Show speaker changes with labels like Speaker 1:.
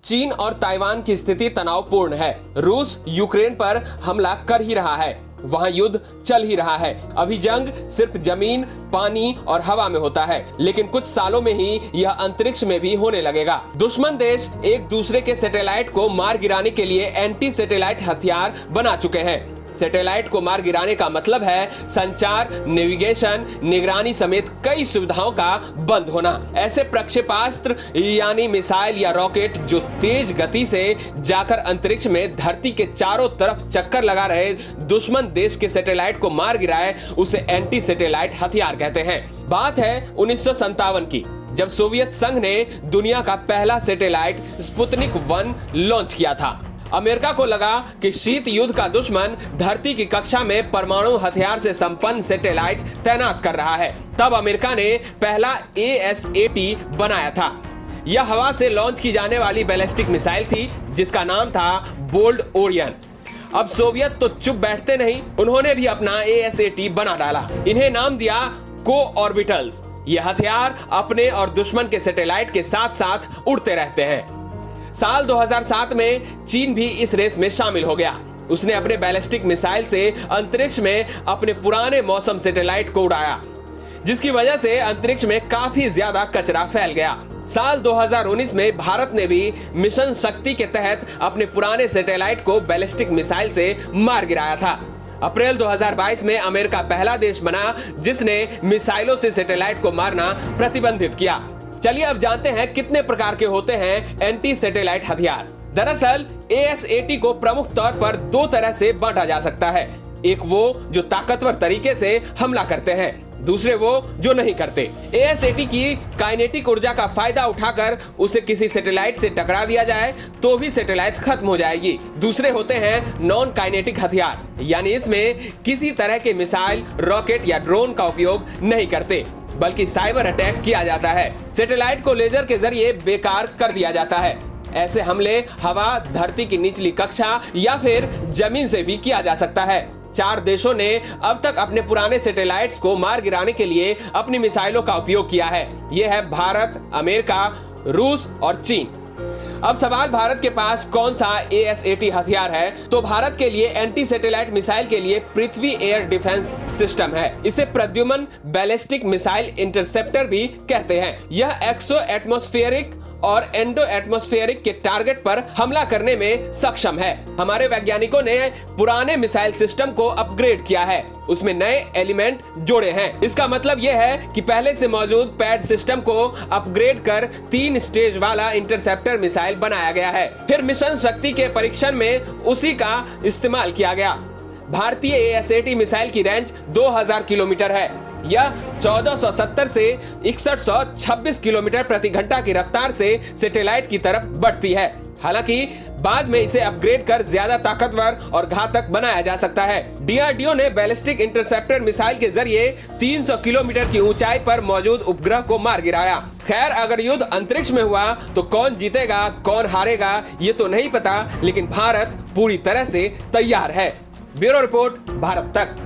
Speaker 1: चीन और ताइवान की स्थिति तनावपूर्ण है। रूस यूक्रेन पर हमला कर ही रहा है, वहां युद्ध चल ही रहा है। अभी जंग सिर्फ जमीन, पानी और हवा में होता है, लेकिन कुछ सालों में ही यह अंतरिक्ष में भी होने लगेगा। दुश्मन देश एक दूसरे के सैटेलाइट को मार गिराने के लिए एंटी सैटेलाइट हथियार बना चुके हैं। सैटेलाइट को मार गिराने का मतलब है संचार, नेविगेशन, निगरानी समेत कई सुविधाओं का बंद होना। ऐसे प्रक्षेपास्त्र यानी मिसाइल या रॉकेट जो तेज गति से जाकर अंतरिक्ष में धरती के चारों तरफ चक्कर लगा रहे दुश्मन देश के सैटेलाइट को मार गिराए, उसे एंटी सैटेलाइट हथियार कहते हैं। बात है 1957 की, जब सोवियत संघ ने दुनिया का पहला सैटेलाइट स्पुतनिक 1 लॉन्च किया था। अमेरिका को लगा कि शीत युद्ध का दुश्मन धरती की कक्षा में परमाणु हथियार से संपन्न सैटेलाइट तैनात कर रहा है। तब अमेरिका ने पहला ASAT बनाया था। यह हवा से लॉन्च की जाने वाली बैलिस्टिक मिसाइल थी, जिसका नाम था बोल्ड ओरियन। अब सोवियत तो चुप बैठते नहीं, उन्होंने भी अपना ASAT बना डाला। इन्हें नाम दिया को ऑर्बिटल्स। ये हथियार अपने और दुश्मन के सैटेलाइट के साथ साथ उड़ते रहते हैं। साल 2007 में चीन भी इस रेस में शामिल हो गया। उसने अपने बैलिस्टिक मिसाइल से अंतरिक्ष में अपने पुराने मौसम सैटेलाइट को उड़ाया, जिसकी वजह से अंतरिक्ष में काफी ज्यादा कचरा फैल गया। साल 2019 में भारत ने भी मिशन शक्ति के तहत अपने पुराने सैटेलाइट को बैलिस्टिक मिसाइल से मार गिराया था। अप्रैल 2022 में अमेरिका पहला देश बना जिसने मिसाइलों से सैटेलाइट को मारना प्रतिबंधित किया। चलिए अब जानते हैं कितने प्रकार के होते हैं एंटी सैटेलाइट हथियार। दरअसल ASAT को प्रमुख तौर पर दो तरह से बांटा जा सकता है। एक वो जो ताकतवर तरीके से हमला करते हैं, दूसरे वो जो नहीं करते। ASAT की काइनेटिक ऊर्जा का फायदा उठाकर उसे किसी सैटेलाइट से टकरा दिया जाए तो भी सैटेलाइट खत्म हो जाएगी। दूसरे होते हैं नॉन काइनेटिक हथियार, यानी इसमें किसी तरह के मिसाइल, रॉकेट या ड्रोन का उपयोग नहीं करते, बल्कि साइबर अटैक किया जाता है। सैटेलाइट को लेजर के जरिए बेकार कर दिया जाता है। ऐसे हमले हवा, धरती की निचली कक्षा या फिर जमीन से भी किया जा सकता है। 4 देशों ने अब तक अपने पुराने सैटेलाइट्स को मार गिराने के लिए अपनी मिसाइलों का उपयोग किया है। ये है भारत, अमेरिका, रूस और चीन। अब सवाल भारत के पास कौन सा ASAT हथियार है, तो भारत के लिए एंटी सैटेलाइट मिसाइल के लिए पृथ्वी एयर डिफेंस सिस्टम है। इसे प्रद्युमन बैलिस्टिक मिसाइल इंटरसेप्टर भी कहते हैं। यह एक्सो एटमॉस्फेरिक और एंडो एटमॉस्फेरिक के टारगेट पर हमला करने में सक्षम है। हमारे वैज्ञानिकों ने पुराने मिसाइल सिस्टम को अपग्रेड किया है, उसमें नए एलिमेंट जोड़े हैं। इसका मतलब यह है कि पहले से मौजूद पैड सिस्टम को अपग्रेड कर 3 स्टेज वाला इंटरसेप्टर मिसाइल बनाया गया है। फिर मिशन शक्ति के परीक्षण में उसी का इस्तेमाल किया गया। भारतीय ASAT मिसाइल की रेंज 2000 किलोमीटर है। यह 1470 से 6126 किलोमीटर प्रति घंटा की रफ्तार से सैटेलाइट की तरफ बढ़ती है। हालांकि बाद में इसे अपग्रेड कर ज्यादा ताकतवर और घातक बनाया जा सकता है। DRDO ने बैलिस्टिक इंटरसेप्टर मिसाइल के जरिए 300 किलोमीटर की ऊंचाई पर मौजूद उपग्रह को मार गिराया। खैर, अगर युद्ध अंतरिक्ष में हुआ तो कौन जीतेगा, कौन हारेगा, ये तो नहीं पता, लेकिन भारत पूरी तरह से तैयार है। ब्यूरो रिपोर्ट, भारत तक।